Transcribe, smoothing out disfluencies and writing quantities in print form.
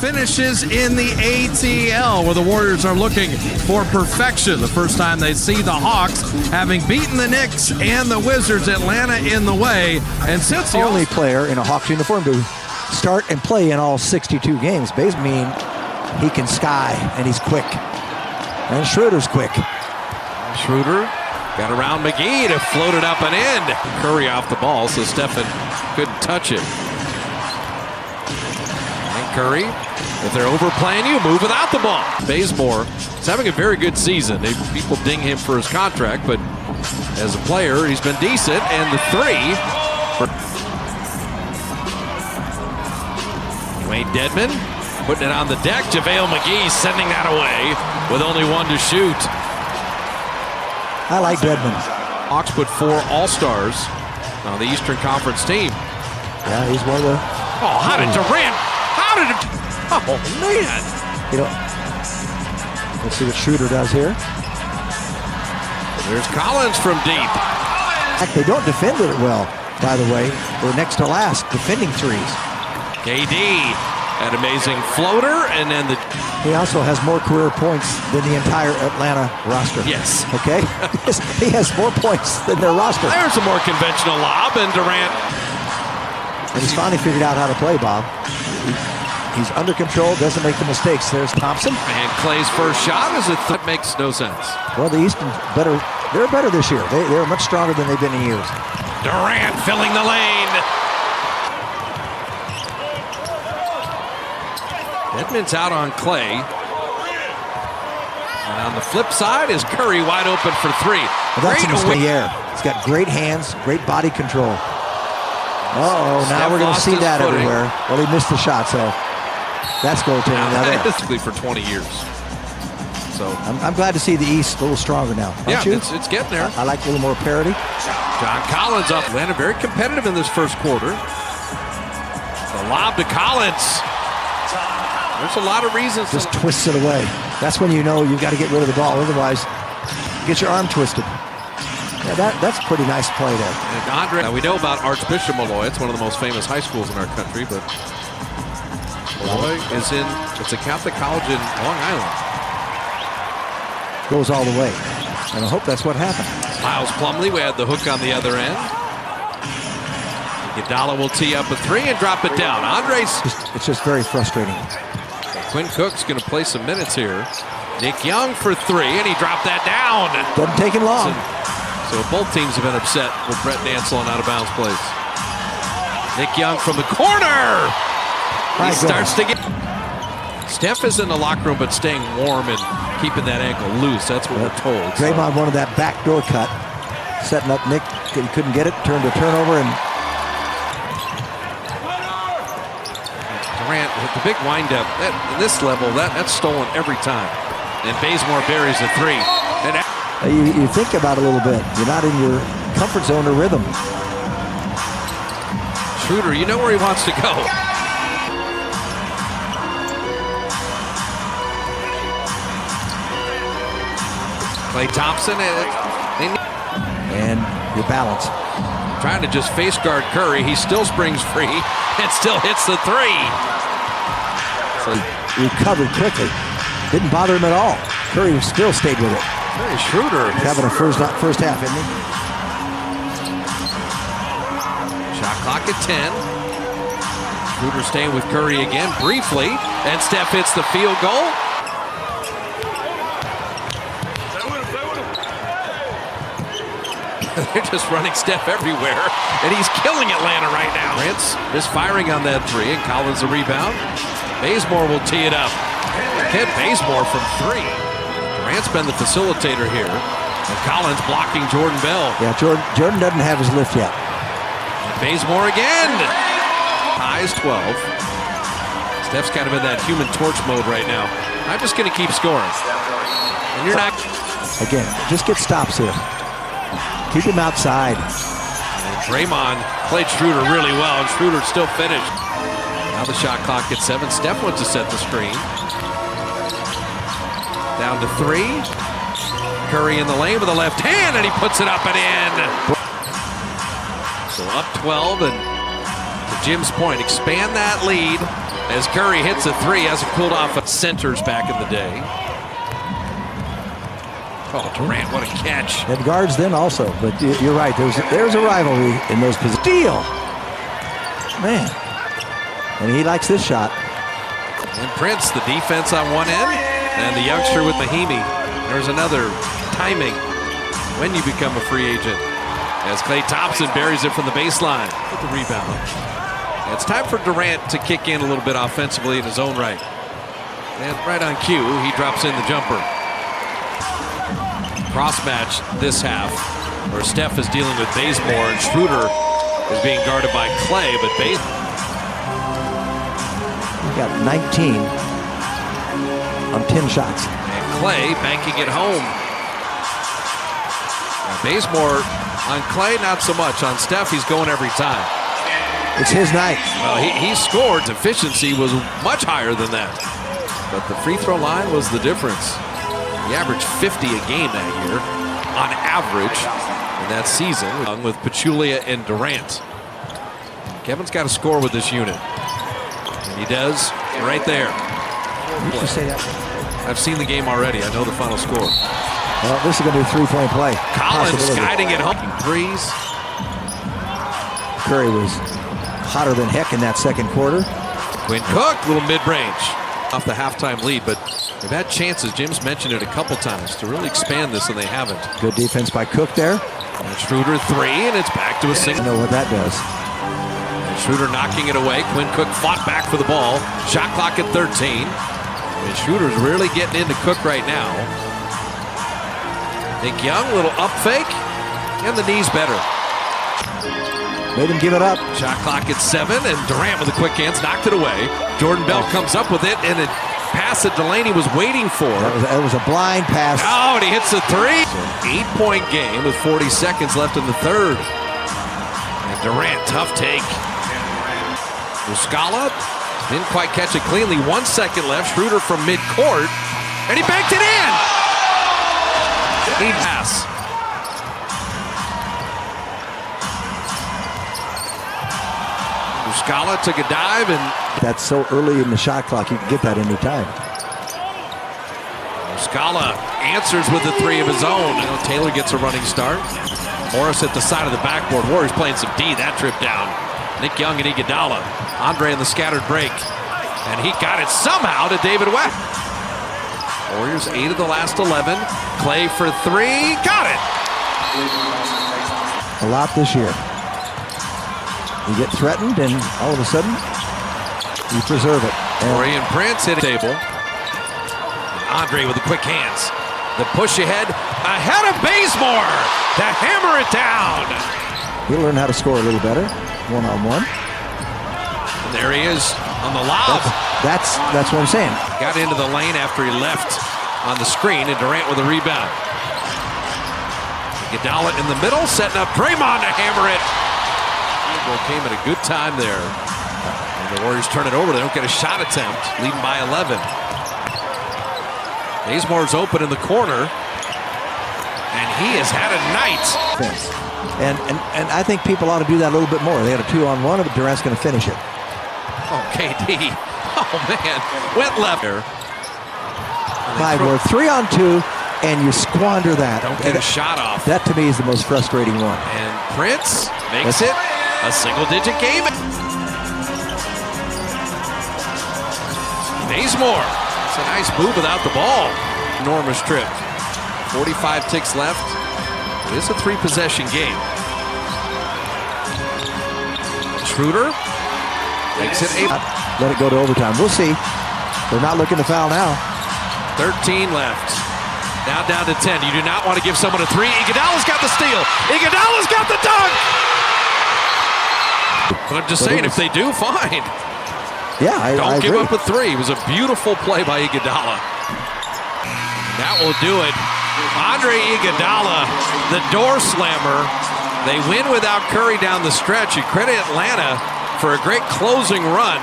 finishes in the ATL, where the Warriors are looking for perfection. The first time they see the Hawks, having beaten the Knicks and the Wizards, Atlanta in the way. And since the only player in a Hawks uniform to start and play in all 62 games, basically mean he can sky and he's quick. And Schroeder's quick. Schroeder got around McGee to float it up and in. Curry off the ball, so Stephen couldn't touch it. And Curry, if they're overplaying you, move without the ball. Bazemore is having a very good season. People ding him for his contract, but as a player, he's been decent. And the three for Wayne Dedman putting it on the deck. JaVale McGee sending that away with only one to shoot. I like Dedman. Hawks put 4 All-Stars on the Eastern Conference team. Yeah, he's one of the... Oh, how did Durant? How did it... Oh, man. You know, let's see what Schroeder does here. There's Collins from deep. They don't defend it well, by the way. They're next to last, defending threes. KD, an amazing floater, and then the... He also has more career points than the entire Atlanta roster. Yes. Okay? He has more points than their roster. There's a more conventional lob, and Durant... And he's finally figured out how to play, Bob. He's under control, doesn't make the mistakes. There's Thompson. And Clay's first shot is that makes no sense. Well, the Easton's better. They're better this year. They're much stronger than they've been in years. Durant filling the lane. Edmonds out on Clay. And on the flip side is Curry wide open for 3. Well, that's in the air. He's got great hands, great body control. Uh-oh, now we're going to see that everywhere. Well, he missed the shot, so that's goaltending. Basically for 20 years. So I'm glad to see the East a little stronger now. Yeah, you? It's getting there. I like a little more parity. John Collins up. Atlanta very competitive in this first quarter. The lob to Collins. There's a lot of reasons. Just twists it away. That's when you know you've got to get rid of the ball. Otherwise, get your arm twisted. Yeah, that's a pretty nice play there. And Andre, now we know about Archbishop Malloy. It's one of the most famous high schools in our country, but Malloy is it's a Catholic college in Long Island. Goes all the way. And I hope that's what happened. Miles Plumlee, we had the hook on the other end. Iguodala will tee up a 3 and drop it down. Andres. It's just very frustrating. Quinn Cook's going to play some minutes here. Nick Young for 3, and he dropped that down. Doesn't take him long. So both teams have been upset with Brett Nansel on out-of-bounds plays. Nick Young from the corner. He starts to get... Steph is in the locker room, but staying warm and keeping that ankle loose. That's what we're told. Draymond wanted that backdoor cut. Setting up Nick. He couldn't get it. Turned a turnover and... Durant with the big windup. At this level, that's stolen every time. And Bazemore buries a 3. And you think about it a little bit. You're not in your comfort zone or rhythm. Schroeder, you know where he wants to go. Klay Thompson and your balance. Trying to just face guard Curry. He still springs free and still hits the 3. So recovered quickly. Didn't bother him at all. Curry still stayed with it. Very Schroeder. He's having a first half, isn't he? Shot clock at 10. Schroeder staying with Curry again briefly. And Steph hits the field goal. They're just running Steph everywhere. And he's killing Atlanta right now. Durant's misfiring on that 3. And Collins a rebound. Bazemore will tee it up. Kent Bazemore from 3. Durant's been the facilitator here. And Collins blocking Jordan Bell. Yeah, Jordan doesn't have his lift yet. Bazemore again. Ties 12. Steph's kind of in that human torch mode right now. I'm just going to keep scoring. And you're not. Again, just get stops here. Keep him outside. And Draymond played Schroeder really well, and Schroeder still finished. Now the shot clock at 7. Steph wants to set the screen. Down to 3. Curry in the lane with the left hand, and he puts it up and in. So up 12, and to Jim's point, expand that lead. As Curry hits a three, hasn't pulled off at centers back in the day. Oh, Durant, what a catch. And guards then also, but you're right. There's a rivalry in those positions. Steal! Man. And he likes this shot. And Prince, the defense on one end, and the youngster with Mahimi. There's another timing when you become a free agent. As Klay Thompson buries it from the baseline with the rebound. And it's time for Durant to kick in a little bit offensively in his own right. And right on cue, he drops in the jumper. Cross match this half, where Steph is dealing with Bazemore and Schroeder is being guarded by Klay, but Bazemore got 19 on 10 shots. And Klay banking it home. Now Bazemore on Klay, not so much. On Steph, he's going every time. It's his night. Well, he scored. Efficiency was much higher than that. But the free throw line was the difference. He averaged 50 a game that year, on average, in that season, along with Pachulia and Durant. Kevin's got to score with this unit. And he does right there. You can say that. I've seen the game already. I know the final score. Well, this is going to be a three-point play. Collins guiding it home. Threes. Curry was hotter than heck in that second quarter. Quinn Cook, little mid-range off the halftime lead, but they've had chances. Jim's mentioned it a couple times to really expand this, and they haven't. Good defense by Cook there. And Schroeder three, and it's back to a single. I know what that does. And Schroeder knocking it away. Quinn Cook fought back for the ball. Shot clock at 13. And Schroeder's really getting into Cook right now. Nick Young, little up fake, and the knee's better. Made him give it up. Shot clock at 7, and Durant with the quick hands knocked it away. Jordan Bell comes up with it, and a pass that Delaney was waiting for. That was a blind pass. Oh, and he hits the three. 8-point game with 40 seconds left in the third. And Durant, tough take. Muscala didn't quite catch it cleanly. 1 second left. Schroeder from midcourt, and he banked it in. He pass. Muscala took a dive, and that's so early in the shot clock. You can get that any time. Muscala answers with a three of his own. You know, Taylor gets a running start. Morris at the side of the backboard. Warriors playing some D. That trip down. Nick Young and Iguodala. Andre in the scattered break, and he got it somehow to David West. Warriors 8 of the last 11. Klay for three. Got it. A lot this year. You get threatened, and all of a sudden, you preserve it. Torrey and Prince hit a table. Andre with the quick hands. The push ahead of Bazemore to hammer it down. He'll learn how to score a little better, one-on-one. And there he is on the lob. That's what I'm saying. Got into the lane after he left on the screen, and Durant with a rebound. Iguodala in the middle, setting up Draymond to hammer it. Goal came at a good time there. And the Warriors turn it over. They don't get a shot attempt, leading by 11. Bazemore's open in the corner, and he has had a night. And I think people ought to do that a little bit more. They had a 2-on-1, but Durant's going to finish it. Oh, KD. Oh, man. Went left there. My word, 3-on-2, and you squander that. Don't get a shot off. That, to me, is the most frustrating one. And Prince makes it a single-digit game. Bazemore. It's a nice move without the ball. Enormous trip. 45 ticks left. It is a 3-possession game. Schroeder makes it 8. Let it go to overtime. We'll see. They're not looking to foul now. 13 left. Now down to 10. You do not want to give someone a three. Iguodala's got the steal. Iguodala's got the dunk. But I'm just saying, if they do, fine. Yeah, I Don't give agree. up a three. It was a beautiful play by Iguodala. That will do it. Andre Iguodala, the door slammer. They win without Curry down the stretch. You credit Atlanta for a great closing run.